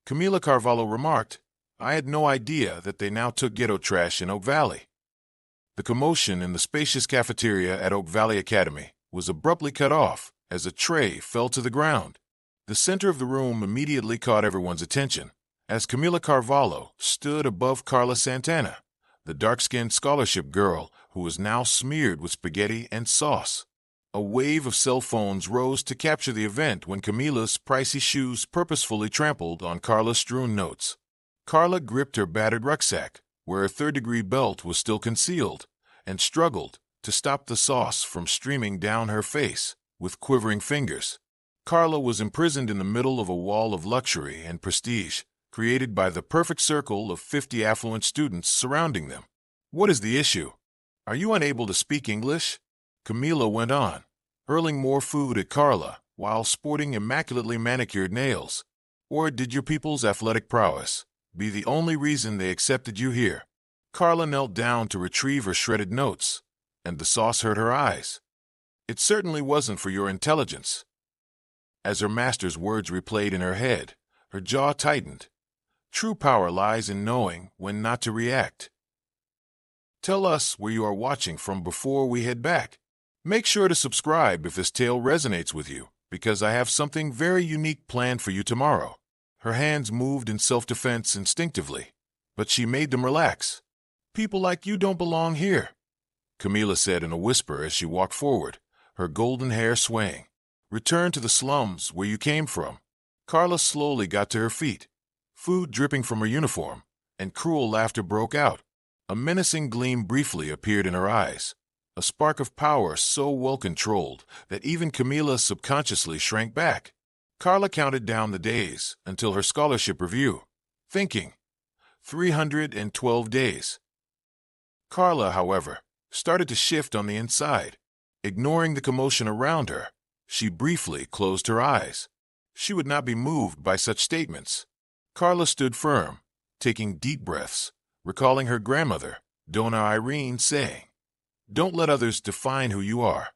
Camila Carvalho remarked, "I had no idea that they now took ghetto trash in Oak Valley." The commotion in the spacious cafeteria at Oak Valley Academy was abruptly cut off as a tray fell to the ground. The center of the room immediately caught everyone's attention, as Camila Carvalho stood above Karla Santana, the dark-skinned scholarship girl who was now smeared with spaghetti and sauce. A wave of cell phones rose to capture the event when Camila's pricey shoes purposefully trampled on Karla's strewn notes. Karla gripped her battered rucksack, where her third-degree belt was still concealed, and struggled to stop the sauce from streaming down her face with quivering fingers. Karla was imprisoned in the middle of a wall of luxury and prestige, created by the perfect circle of 50 affluent students surrounding them. "What is the issue? Are you unable to speak English?" Camila went on, hurling more food at Karla while sporting immaculately manicured nails. "Or did your people's athletic prowess be the only reason they accepted you here?" Karla knelt down to retrieve her shredded notes, and the sauce hurt her eyes. "It certainly wasn't for your intelligence." As her master's words replayed in her head, her jaw tightened. True power lies in knowing when not to react. Tell us where you are watching from before we head back. Make sure to subscribe if this tale resonates with you, because I have something very unique planned for you tomorrow. Her hands moved in self-defense instinctively, but she made them relax. "People like you don't belong here," Camila said in a whisper as she walked forward, her golden hair swaying. "Return to the slums where you came from." Karla slowly got to her feet, food dripping from her uniform, and cruel laughter broke out. A menacing gleam briefly appeared in her eyes, a spark of power so well controlled that even Camila subconsciously shrank back. Karla counted down the days until her scholarship review, thinking, 312 days. Karla, however, started to shift on the inside. Ignoring the commotion around her, she briefly closed her eyes. She would not be moved by such statements. Karla stood firm, taking deep breaths, recalling her grandmother, Donna Irene, saying, "Don't let others define who you are."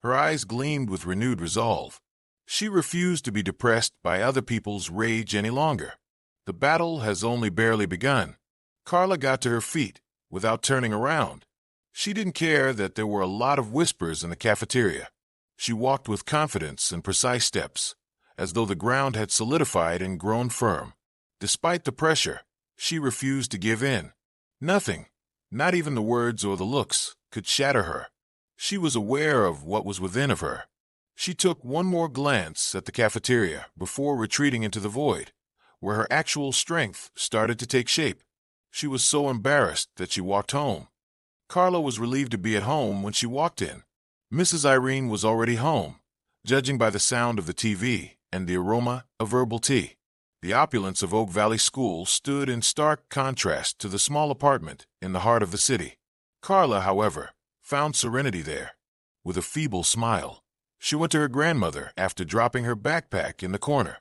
Her eyes gleamed with renewed resolve. She refused to be depressed by other people's rage any longer. The battle has only barely begun. Karla got to her feet without turning around. She didn't care that there were a lot of whispers in the cafeteria. She walked with confidence and precise steps, as though the ground had solidified and grown firm. Despite the pressure, she refused to give in. Nothing, not even the words or the looks, could shatter her. She was aware of what was within of her. She took one more glance at the cafeteria before retreating into the void, where her actual strength started to take shape. She was so embarrassed that she walked home. Karla was relieved to be at home when she walked in. Mrs. Irene was already home, judging by the sound of the TV and the aroma of herbal tea. The opulence of Oak Valley School stood in stark contrast to the small apartment in the heart of the city. Karla, however, found serenity there. With a feeble smile, she went to her grandmother after dropping her backpack in the corner.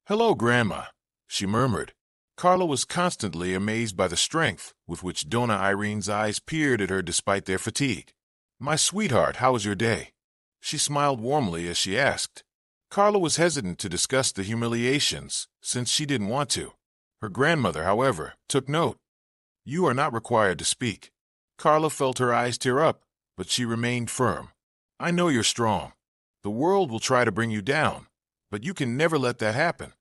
"Hello, Grandma," she murmured. Karla was constantly amazed by the strength with which Donna Irene's eyes peered at her despite their fatigue. "My sweetheart, how was your day?" She smiled warmly as she asked. Karla was hesitant to discuss the humiliations since she didn't want to. Her grandmother, however, took note. "You are not required to speak." Karla felt her eyes tear up, but she remained firm. "I know you're strong. The world will try to bring you down, but you can never let that happen."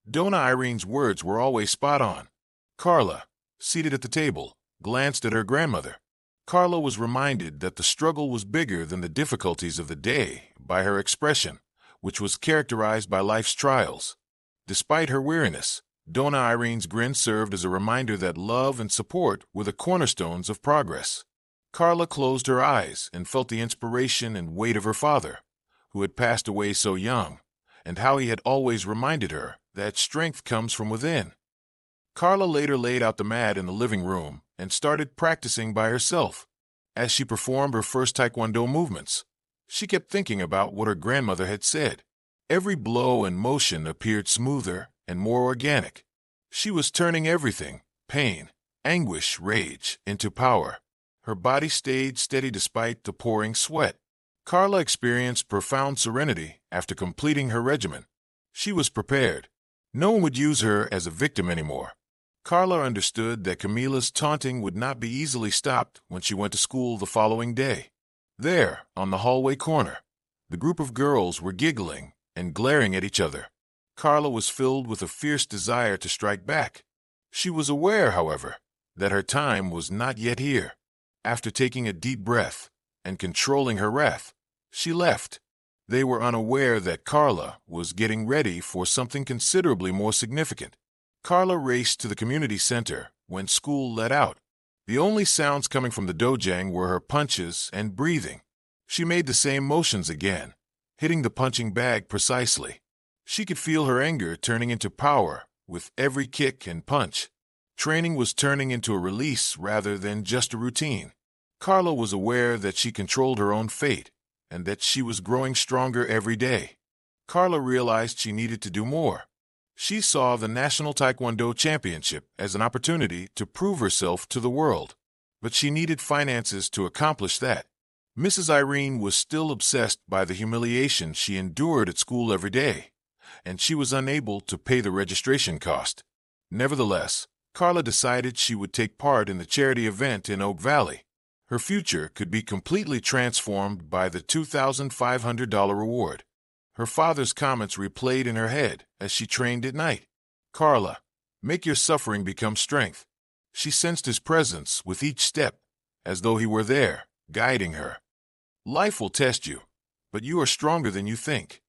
Donna Irene's words were always spot on. Karla, seated at the table, glanced at her grandmother. Karla was reminded that the struggle was bigger than the difficulties of the day by her expression, which was characterized by life's trials. Despite her weariness, Donna Irene's grin served as a reminder that love and support were the cornerstones of progress. Karla closed her eyes and felt the inspiration and weight of her father, who had passed away so young, and how he had always reminded her that strength comes from within. Karla later laid out the mat in the living room and started practicing by herself. As she performed her first Taekwondo movements, she kept thinking about what her grandmother had said. Every blow and motion appeared smoother and more organic. She was turning everything, pain, anguish, rage, into power. Her body stayed steady despite the pouring sweat. Karla experienced profound serenity after completing her regimen. She was prepared. No one would use her as a victim anymore. Karla understood that Camila's taunting would not be easily stopped when she went to school the following day. There, on the hallway corner, the group of girls were giggling and glaring at each other. Karla was filled with a fierce desire to strike back. She was aware, however, that her time was not yet here. After taking a deep breath and controlling her wrath, she left. They were unaware that Karla was getting ready for something considerably more significant. Karla raced to the community center when school let out. The only sounds coming from the dojang were her punches and breathing. She made the same motions again, hitting the punching bag precisely. She could feel her anger turning into power with every kick and punch. Training was turning into a release rather than just a routine. Karla was aware that she controlled her own fate and that she was growing stronger every day. Karla realized she needed to do more. She saw the National Taekwondo Championship as an opportunity to prove herself to the world, but she needed finances to accomplish that. Mrs. Irene was still obsessed by the humiliation she endured at school every day, and she was unable to pay the registration cost. Nevertheless, Karla decided she would take part in the charity event in Oak Valley. Her future could be completely transformed by the $2,500 reward. Her father's comments replayed in her head as she trained at night. "Karla, make your suffering become strength." She sensed his presence with each step, as though he were there, guiding her. "Life will test you, but you are stronger than you think."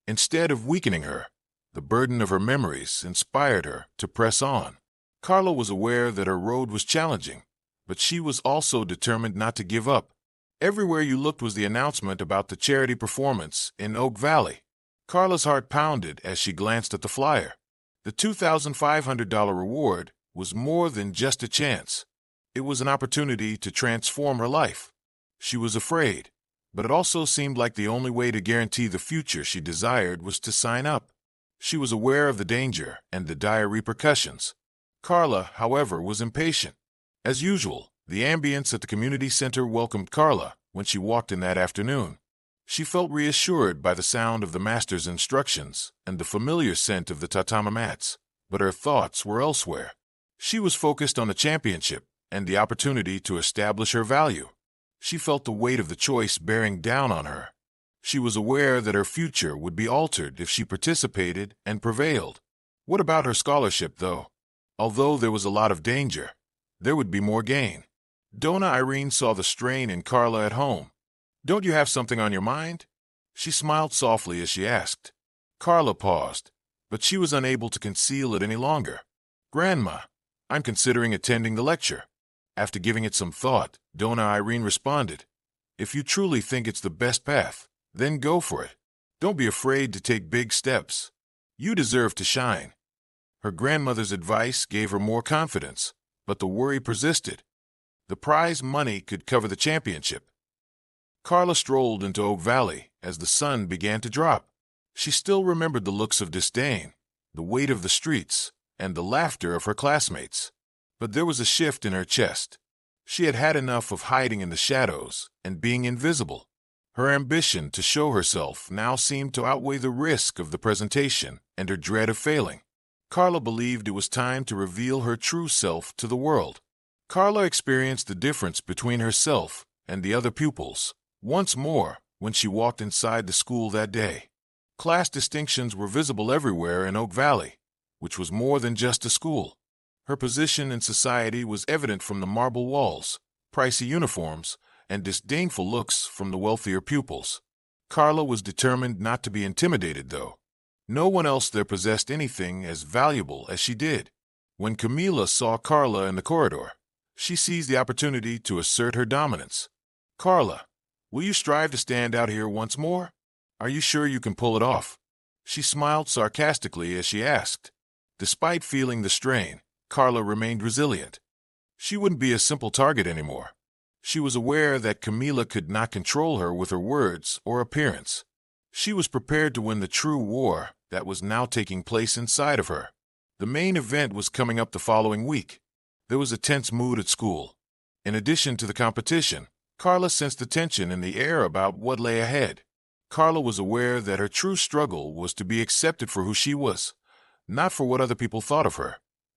Instead of weakening her, the burden of her memories inspired her to press on. Karla was aware that her road was challenging, but she was also determined not to give up. Everywhere you looked was the announcement about the charity performance in Oak Valley. Karla's heart pounded as she glanced at the flyer. The $2,500 reward was more than just a chance. It was an opportunity to transform her life. She was afraid, but it also seemed like the only way to guarantee the future she desired was to sign up. She was aware of the danger and the dire repercussions. Karla, however, was impatient. As usual, the ambience at the community center welcomed Karla when she walked in that afternoon. She felt reassured by the sound of the master's instructions and the familiar scent of the tatama mats, but her thoughts were elsewhere. She was focused on the championship and the opportunity to establish her value. She felt the weight of the choice bearing down on her. She was aware that her future would be altered if she participated and prevailed. What about her scholarship, though? Although there was a lot of danger, there would be more gain. Dona Irene saw the strain in Karla at home. "Don't you have something on your mind?" She smiled softly as she asked. Karla paused, but she was unable to conceal it any longer. "Grandma, I'm considering attending the lecture." After giving it some thought, Dona Irene responded, "If you truly think it's the best path, then go for it. Don't be afraid to take big steps. You deserve to shine." Her grandmother's advice gave her more confidence, but the worry persisted. The prize money could cover the championship. Karla strolled into Oak Valley as the sun began to drop. She still remembered the looks of disdain, the weight of the streets, and the laughter of her classmates. But there was a shift in her chest. She had had enough of hiding in the shadows and being invisible. Her ambition to show herself now seemed to outweigh the risk of the presentation and her dread of failing. Karla believed it was time to reveal her true self to the world. Karla experienced the difference between herself and the other pupils once more when she walked inside the school that day. Class distinctions were visible everywhere in Oak Valley, which was more than just a school. Her position in society was evident from the marble walls, pricey uniforms, and disdainful looks from the wealthier pupils. Karla was determined not to be intimidated, though. No one else there possessed anything as valuable as she did. When Camila saw Karla in the corridor, she seized the opportunity to assert her dominance. "Karla, will you strive to stand out here once more? Are you sure you can pull it off?" She smiled sarcastically as she asked. Despite feeling the strain, Karla remained resilient. She wouldn't be a simple target anymore. She was aware that Camila could not control her with her words or appearance. She was prepared to win the true war that was now taking place inside of her. The main event was coming up the following week. There was a tense mood at school. In addition to the competition, Karla sensed the tension in the air about what lay ahead. Karla was aware that her true struggle was to be accepted for who she was, not for what other people thought of her.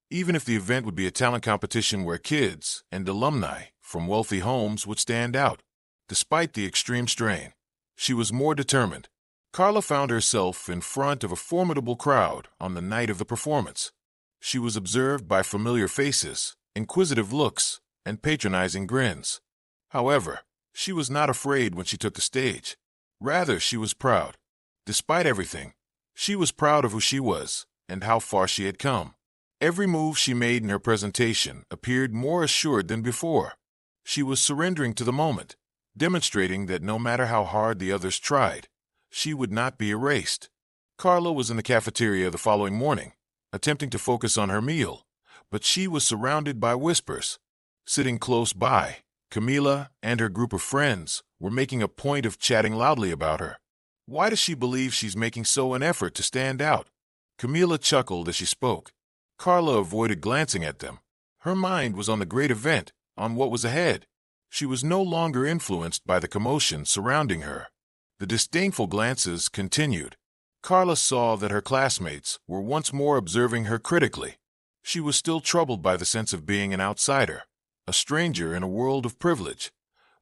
Even if the event would be a talent competition where kids and alumni from wealthy homes would stand out. Despite the extreme strain, she was more determined. Karla found herself in front of a formidable crowd on the night of the performance. She was observed by familiar faces, inquisitive looks, and patronizing grins. However, she was not afraid when she took the stage. Rather, she was proud. Despite everything, she was proud of who she was and how far she had come. Every move she made in her presentation appeared more assured than before. She was surrendering to the moment, demonstrating that no matter how hard the others tried, she would not be erased. Karla was in the cafeteria the following morning, attempting to focus on her meal, but she was surrounded by whispers. Sitting close by, Camila and her group of friends were making a point of chatting loudly about her. Why does she believe she's making so an effort to stand out? Camila chuckled as she spoke. Karla avoided glancing at them. Her mind was on the great event, on what was ahead. She was no longer influenced by the commotion surrounding her. The disdainful glances continued. Karla saw that her classmates were once more observing her critically. She was still troubled by the sense of being an outsider, a stranger in a world of privilege.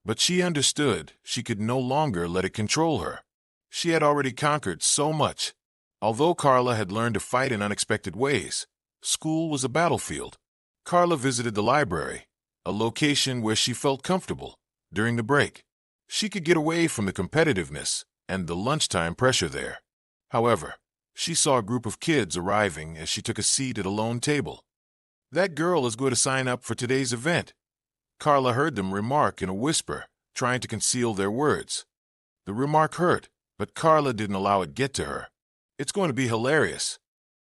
But she understood she could no longer let it control her. She had already conquered so much. Although Karla had learned to fight in unexpected ways, school was a battlefield. Karla visited the library, a location where she felt comfortable, during the break. She could get away from the competitiveness and the lunchtime pressure there. However, she saw a group of kids arriving as she took a seat at a lone table. "That girl is going to sign up for today's event," Karla heard them remark in a whisper, trying to conceal their words. The remark hurt, but Karla didn't allow it get to her. "It's going to be hilarious."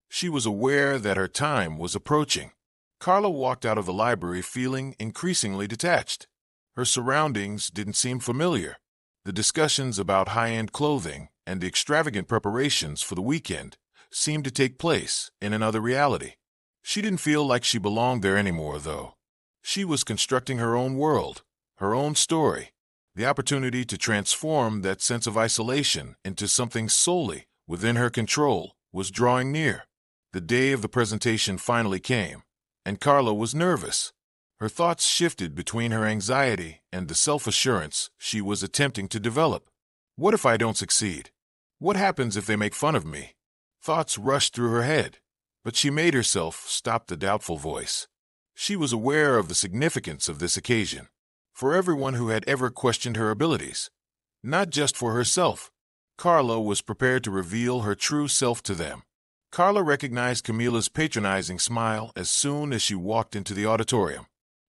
She was aware that her time was approaching. Karla walked out of the library feeling increasingly detached. Her surroundings didn't seem familiar. The discussions about high-end clothing and the extravagant preparations for the weekend seemed to take place in another reality. She didn't feel like she belonged there anymore, though. She was constructing her own world, her own story. The opportunity to transform that sense of isolation into something solely within her control was drawing near. The day of the presentation finally came, and Karla was nervous. Her thoughts shifted between her anxiety and the self-assurance she was attempting to develop. What if I don't succeed? What happens if they make fun of me? Thoughts rushed through her head, but she made herself stop the doubtful voice. She was aware of the significance of this occasion, for everyone who had ever questioned her abilities. Not just for herself. Karla was prepared to reveal her true self to them. Karla recognized Camila's patronizing smile as soon as she walked into the auditorium.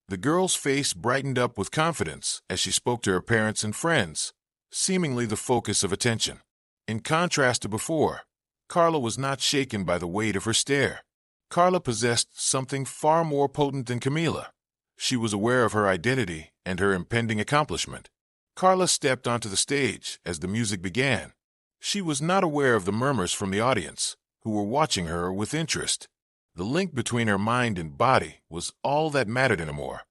The girl's face brightened up with confidence as she spoke to her parents and friends, seemingly the focus of attention. In contrast to before, Karla was not shaken by the weight of her stare. Karla possessed something far more potent than Camila. She was aware of her identity and her impending accomplishment. Karla stepped onto the stage as the music began. She was not aware of the murmurs from the audience, who were watching her with interest. The link between her mind and body was all that mattered anymore.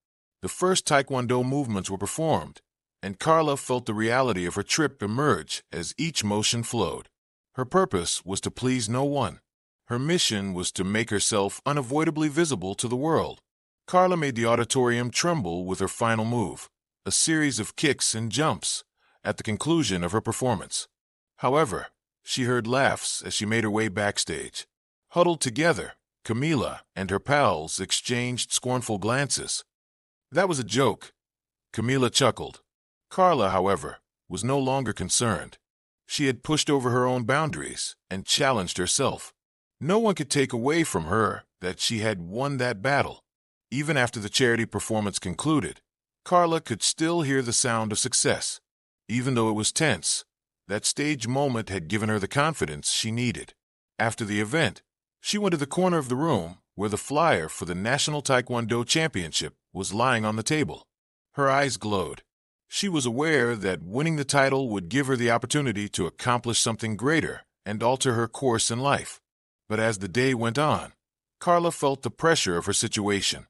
The first Taekwondo movements were performed, and Karla felt the reality of her trip emerge as each motion flowed. Her purpose was to please no one. Her mission was to make herself unavoidably visible to the world. Karla made the auditorium tremble with her final move, a series of kicks and jumps, at the conclusion of her performance. However, she heard laughs as she made her way backstage. Huddled together, Camila and her pals exchanged scornful glances. "That was a joke," Camila chuckled. Karla, however, was no longer concerned. She had pushed over her own boundaries and challenged herself. No one could take away from her that she had won that battle. Even after the charity performance concluded, Karla could still hear the sound of success. Even though it was tense, that stage moment had given her the confidence she needed. After the event, she went to the corner of the room where the flyer for the National Taekwondo Championship was lying on the table. Her eyes glowed. She was aware that winning the title would give her the opportunity to accomplish something greater and alter her course in life. But as the day went on, Karla felt the pressure of her situation.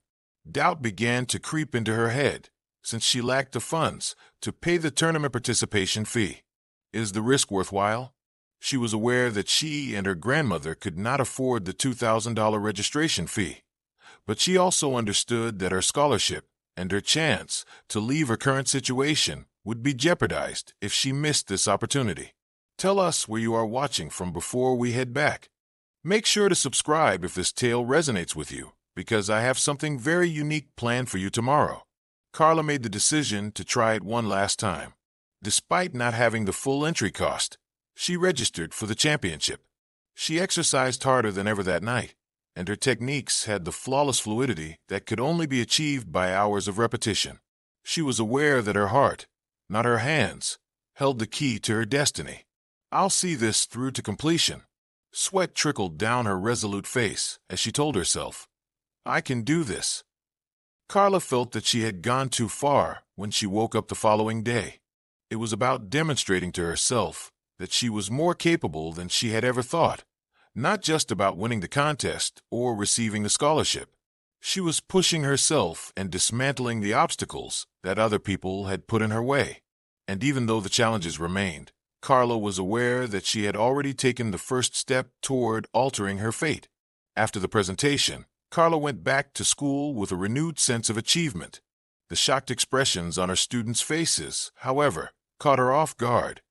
Doubt began to creep into her head, since she lacked the funds to pay the tournament participation fee. Is the risk worthwhile? She was aware that she and her grandmother could not afford the $2,000 registration fee, but she also understood that her scholarship and her chance to leave her current situation would be jeopardized if she missed this opportunity. Tell us where you are watching from before we head back. Make sure to subscribe if this tale resonates with you, because I have something very unique planned for you tomorrow. Karla made the decision to try it one last time. Despite not having the full entry cost, she registered for the championship. She exercised harder than ever that night, and her techniques had the flawless fluidity that could only be achieved by hours of repetition. She was aware that her heart, not her hands, held the key to her destiny. I'll see this through to completion. Sweat trickled down her resolute face as she told herself, I can do this. Karla felt that she had gone too far when she woke up the following day. It was about demonstrating to herself that she was more capable than she had ever thought, not just about winning the contest or receiving the scholarship. She was pushing herself and dismantling the obstacles that other people had put in her way. And even though the challenges remained, Karla was aware that she had already taken the first step toward altering her fate. After the presentation, Karla went back to school with a renewed sense of achievement. The shocked expressions on her students' faces, however, caught her off guard.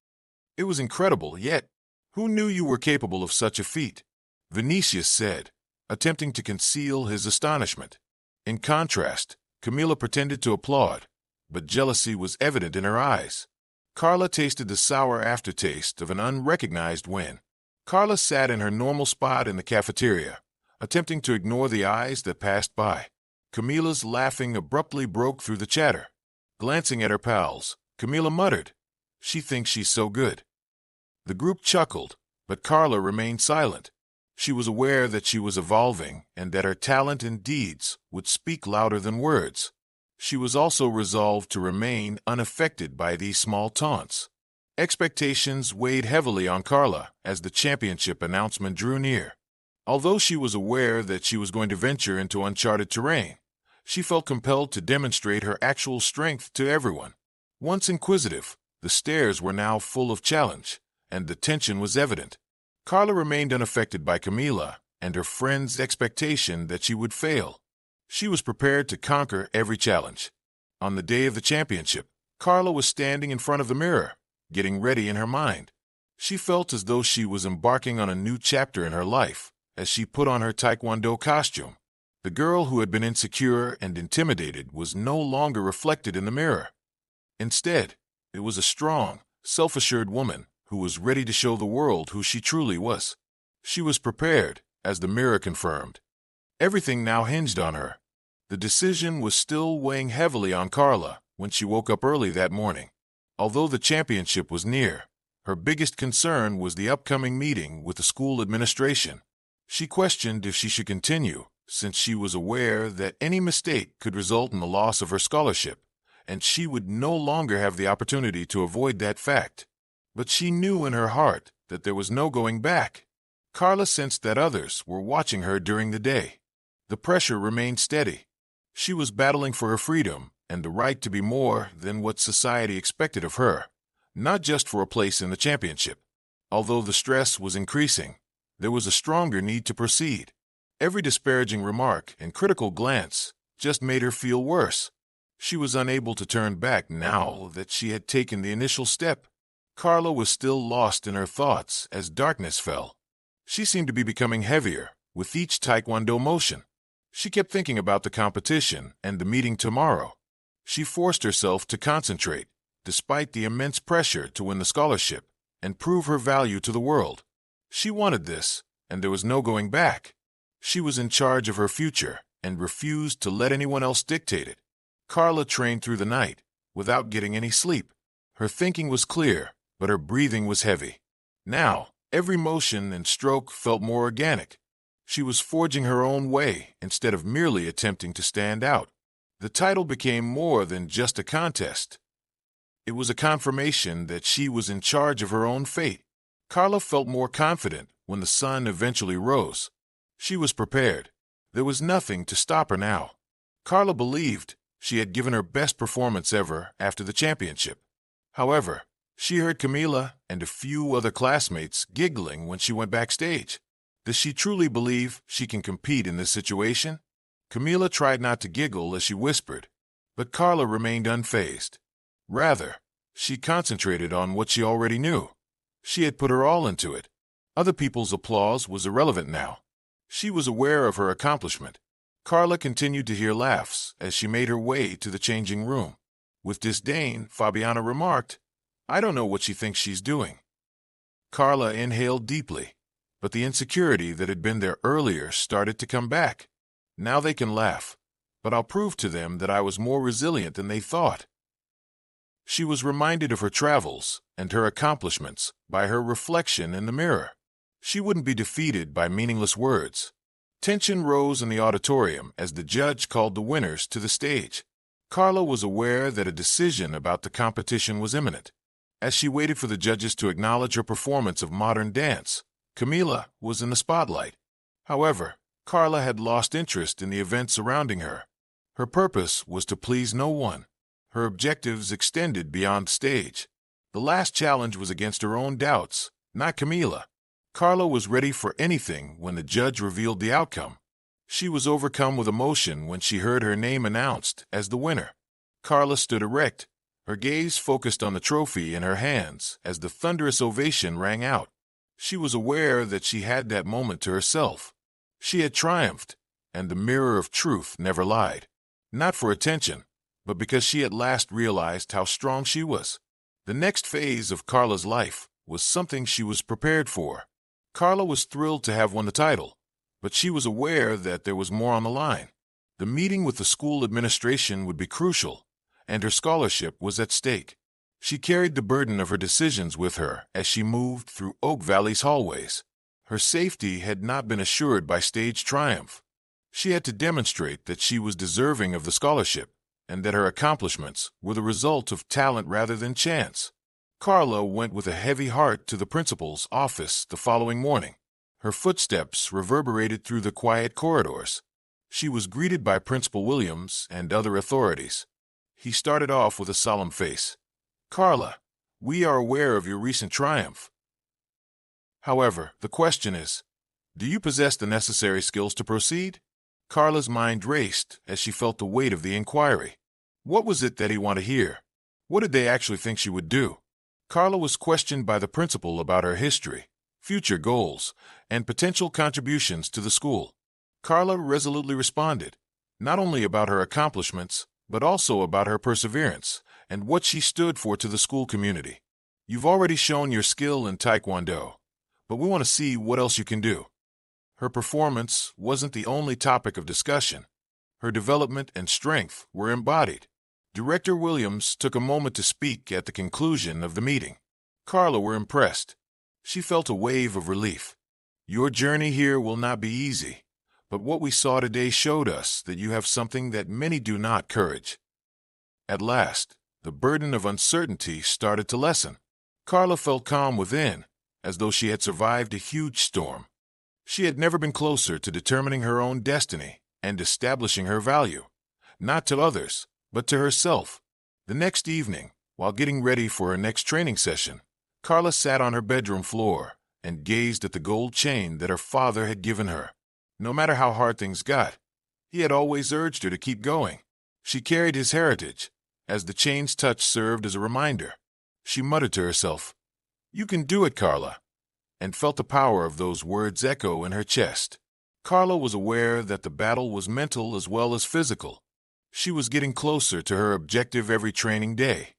It was incredible, yet who knew you were capable of such a feat? Vinicius said, attempting to conceal his astonishment. In contrast, Camila pretended to applaud, but jealousy was evident in her eyes. Karla tasted the sour aftertaste of an unrecognized win. Karla sat in her normal spot in the cafeteria, attempting to ignore the eyes that passed by. Camila's laughing abruptly broke through the chatter. Glancing at her pals, Camila muttered, She thinks she's so good. The group chuckled, but Karla remained silent. She was aware that she was evolving and that her talent and deeds would speak louder than words. She was also resolved to remain unaffected by these small taunts. Expectations weighed heavily on Karla as the championship announcement drew near. Although she was aware that she was going to venture into uncharted terrain, she felt compelled to demonstrate her actual strength to everyone. Once inquisitive, the stares were now full of challenge, and the tension was evident. Karla remained unaffected by Camila and her friends' expectation that she would fail. She was prepared to conquer every challenge. On the day of the championship, Karla was standing in front of the mirror, getting ready in her mind. She felt as though she was embarking on a new chapter in her life as she put on her taekwondo costume. The girl who had been insecure and intimidated was no longer reflected in the mirror. Instead, it was a strong, self-assured woman who was ready to show the world who she truly was. She was prepared, as the mirror confirmed. Everything now hinged on her. The decision was still weighing heavily on Karla when she woke up early that morning. Although the championship was near, her biggest concern was the upcoming meeting with the school administration. She questioned if she should continue, since she was aware that any mistake could result in the loss of her scholarship, and she would no longer have the opportunity to avoid that fact. But she knew in her heart that there was no going back. Karla sensed that others were watching her during the day. The pressure remained steady. She was battling for her freedom and the right to be more than what society expected of her, not just for a place in the championship. Although the stress was increasing, there was a stronger need to proceed. Every disparaging remark and critical glance just made her feel worse. She was unable to turn back now that she had taken the initial step. Karla was still lost in her thoughts as darkness fell. She seemed to be becoming heavier with each taekwondo motion. She kept thinking about the competition and the meeting tomorrow. She forced herself to concentrate, despite the immense pressure to win the scholarship and prove her value to the world. She wanted this, and there was no going back. She was in charge of her future and refused to let anyone else dictate it. Karla trained through the night, without getting any sleep. Her thinking was clear, but her breathing was heavy. Now, every motion and stroke felt more organic. She was forging her own way instead of merely attempting to stand out. The title became more than just a contest. It was a confirmation that she was in charge of her own fate. Karla felt more confident when the sun eventually rose. She was prepared. There was nothing to stop her now. Karla believed she had given her best performance ever after the championship. However, She heard Camila and a few other classmates giggling when she went backstage. Does she truly believe she can compete in this situation? Camila tried not to giggle as she whispered, but Karla remained unfazed. Rather, she concentrated on what she already knew. She had put her all into it. Other people's applause was irrelevant now. She was aware of her accomplishment. Karla continued to hear laughs as she made her way to the changing room. With disdain, Fabiana remarked, "I don't know what she thinks she's doing." Karla inhaled deeply, but the insecurity that had been there earlier started to come back. Now they can laugh, but I'll prove to them that I was more resilient than they thought. She was reminded of her travels and her accomplishments by her reflection in the mirror. She wouldn't be defeated by meaningless words. Tension rose in the auditorium as the judge called the winners to the stage. Karla was aware that a decision about the competition was imminent. As she waited for the judges to acknowledge her performance of modern dance, Camila was in the spotlight. However, Karla had lost interest in the events surrounding her. Her purpose was to please no one. Her objectives extended beyond stage. The last challenge was against her own doubts, not Camila. Karla was ready for anything when the judge revealed the outcome. She was overcome with emotion when she heard her name announced as the winner. Karla stood erect, her gaze focused on the trophy in her hands as the thunderous ovation rang out. She was aware that she had that moment to herself. She had triumphed, and the mirror of truth never lied. Not for attention, but because she at last realized how strong she was. The next phase of Karla's life was something she was prepared for. Karla was thrilled to have won the title, but she was aware that there was more on the line. The meeting with the school administration would be crucial, and her scholarship was at stake. She carried the burden of her decisions with her as she moved through Oak Valley's hallways. Her safety had not been assured by stage triumph. She had to demonstrate that she was deserving of the scholarship, and that her accomplishments were the result of talent rather than chance. Karla went with a heavy heart to the principal's office the following morning. Her footsteps reverberated through the quiet corridors. She was greeted by Principal Williams and other authorities. He started off with a solemn face. "Karla, we are aware of your recent triumph. However, the question is, do you possess the necessary skills to proceed?" Karla's mind raced as she felt the weight of the inquiry. What was it that he wanted to hear? What did they actually think she would do? Karla was questioned by the principal about her history, future goals, and potential contributions to the school. Karla resolutely responded, not only about her accomplishments, but also about her perseverance and what she stood for to the school community. "You've already shown your skill in Taekwondo, but we want to see what else you can do." Her performance wasn't the only topic of discussion. Her development and strength were embodied. Director Williams took a moment to speak at the conclusion of the meeting. Karla were impressed. She felt a wave of relief. "Your journey here will not be easy, but what we saw today showed us that you have something that many do not: courage." At last, the burden of uncertainty started to lessen. Karla felt calm within, as though she had survived a huge storm. She had never been closer to determining her own destiny and establishing her value, not to others, but to herself. The next evening, while getting ready for her next training session, Karla sat on her bedroom floor and gazed at the gold chain that her father had given her. No matter how hard things got, he had always urged her to keep going. She carried his heritage, as the chain's touch served as a reminder. She muttered to herself, "You can do it, Karla," and felt the power of those words echo in her chest. Karla was aware that the battle was mental as well as physical. She was getting closer to her objective every training day.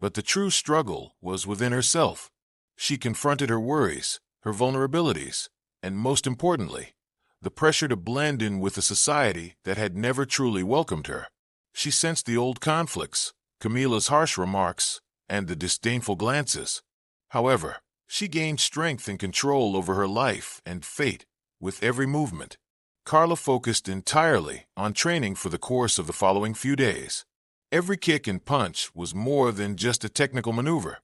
But the true struggle was within herself. She confronted her worries, her vulnerabilities, and most importantly, the pressure to blend in with a society that had never truly welcomed her. She sensed the old conflicts, Camila's harsh remarks, and the disdainful glances. However, she gained strength and control over her life and fate with every movement. Karla focused entirely on training for the course of the following few days. Every kick and punch was more than just a technical maneuver.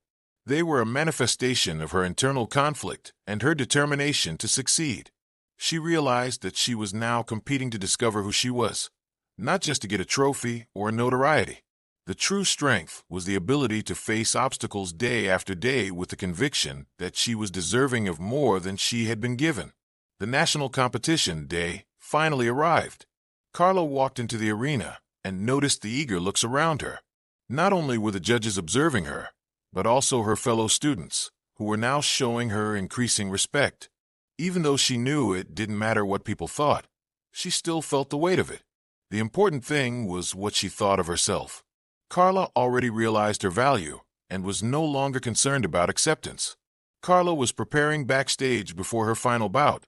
They were a manifestation of her internal conflict and her determination to succeed. She realized that she was now competing to discover who she was, not just to get a trophy or notoriety. The true strength was the ability to face obstacles day after day with the conviction that she was deserving of more than she had been given. The national competition day finally arrived. Karla walked into the arena and noticed the eager looks around her. Not only were the judges observing her, but also her fellow students, who were now showing her increasing respect. Even though she knew it didn't matter what people thought, she still felt the weight of it. The important thing was what she thought of herself. Karla already realized her value and was no longer concerned about acceptance. Karla was preparing backstage before her final bout,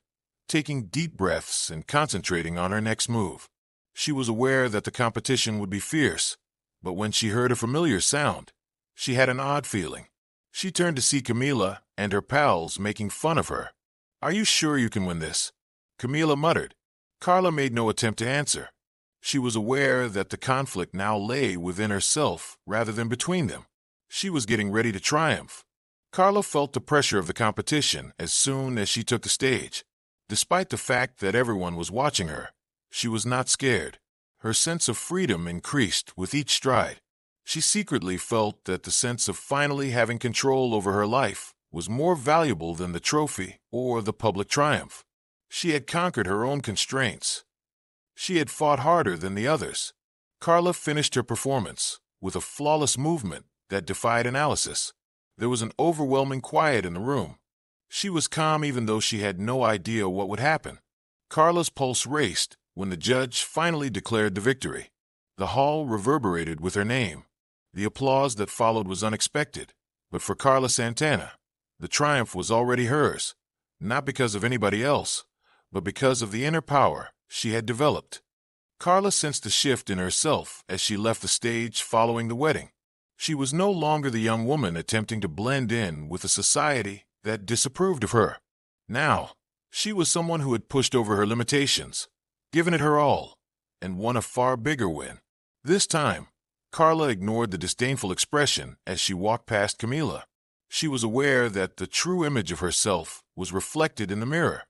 taking deep breaths and concentrating on her next move. She was aware that the competition would be fierce, but when she heard a familiar sound, she had an odd feeling. She turned to see Camila and her pals making fun of her. "Are you sure you can win this?" Camila muttered. Karla made no attempt to answer. She was aware that the conflict now lay within herself rather than between them. She was getting ready to triumph. Karla felt the pressure of the competition as soon as she took the stage. Despite the fact that everyone was watching her, she was not scared. Her sense of freedom increased with each stride. She secretly felt that the sense of finally having control over her life was more valuable than the trophy or the public triumph. She had conquered her own constraints. She had fought harder than the others. Karla finished her performance with a flawless movement that defied analysis. There was an overwhelming quiet in the room. She was calm even though she had no idea what would happen. Karla's pulse raced when the judge finally declared the victory. The hall reverberated with her name. The applause that followed was unexpected, but for Karla Santana, the triumph was already hers, not because of anybody else, but because of the inner power she had developed. Karla sensed a shift in herself as she left the stage following the wedding. She was no longer the young woman attempting to blend in with a society that disapproved of her. Now, she was someone who had pushed over her limitations, given it her all, and won a far bigger win. This time, Karla ignored the disdainful expression as she walked past Camila. She was aware that the true image of herself was reflected in the mirror.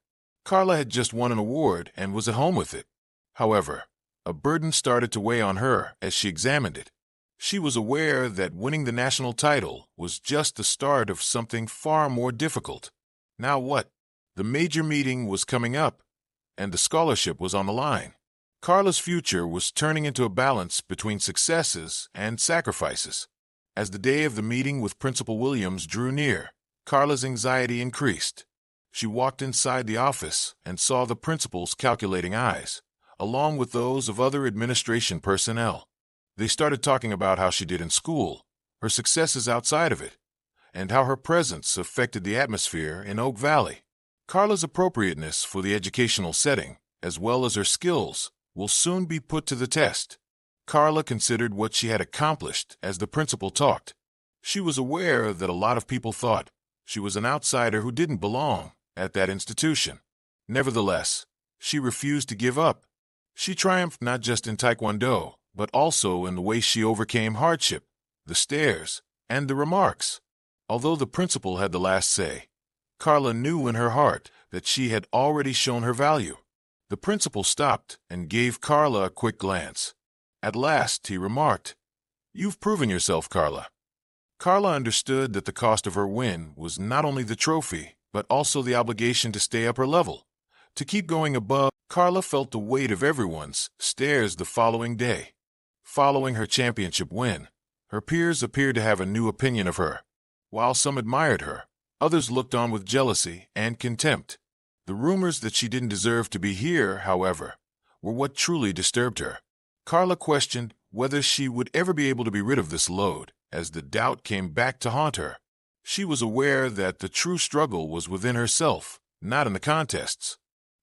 Karla had just won an award and was at home with it. However, a burden started to weigh on her as she examined it. She was aware that winning the national title was just the start of something far more difficult. Now what? The major meeting was coming up, and the scholarship was on the line. Karla's future was turning into a balance between successes and sacrifices. As the day of the meeting with Principal Williams drew near, Karla's anxiety increased. She walked inside the office and saw the principal's calculating eyes, along with those of other administration personnel. They started talking about how she did in school, her successes outside of it, and how her presence affected the atmosphere in Oak Valley. Karla's appropriateness for the educational setting, as well as her skills, will soon be put to the test. Karla considered what she had accomplished as the principal talked. She was aware that a lot of people thought she was an outsider who didn't belong at that institution. Nevertheless, she refused to give up. She triumphed not just in Taekwondo, but also in the way she overcame hardship, the stares, and the remarks. Although the principal had the last say, Karla knew in her heart that she had already shown her value. The principal stopped and gave Karla a quick glance. At last, he remarked, "You've proven yourself, Karla." Karla understood that the cost of her win was not only the trophy, but also the obligation to stay up her level. To keep going above, Karla felt the weight of everyone's stares the following day. Following her championship win, her peers appeared to have a new opinion of her. While some admired her, others looked on with jealousy and contempt. The rumors that she didn't deserve to be here, however, were what truly disturbed her. Karla questioned whether she would ever be able to be rid of this load, as the doubt came back to haunt her. She was aware that the true struggle was within herself, not in the contests.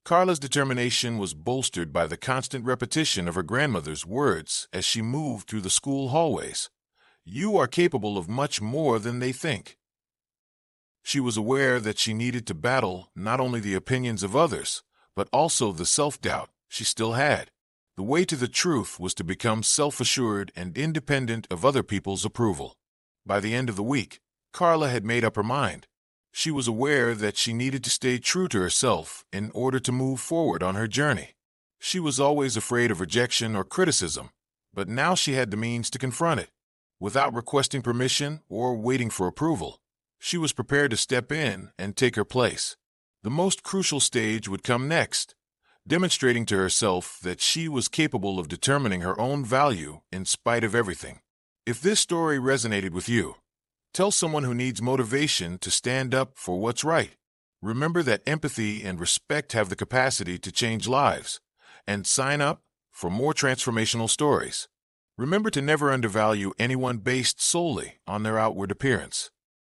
Karla's determination was bolstered by the constant repetition of her grandmother's words as she moved through the school hallways. "You are capable of much more than they think." She was aware that she needed to battle not only the opinions of others, but also the self-doubt she still had. The way to the truth was to become self-assured and independent of other people's approval. By the end of the week, Karla had made up her mind. She was aware that she needed to stay true to herself in order to move forward on her journey. She was always afraid of rejection or criticism, but now she had the means to confront it. Without requesting permission or waiting for approval, she was prepared to step in and take her place. The most crucial stage would come next, demonstrating to herself that she was capable of determining her own value in spite of everything. If this story resonated with you, tell someone who needs motivation to stand up for what's right. Remember that empathy and respect have the capacity to change lives, and sign up for more transformational stories. Remember to never undervalue anyone based solely on their outward appearance.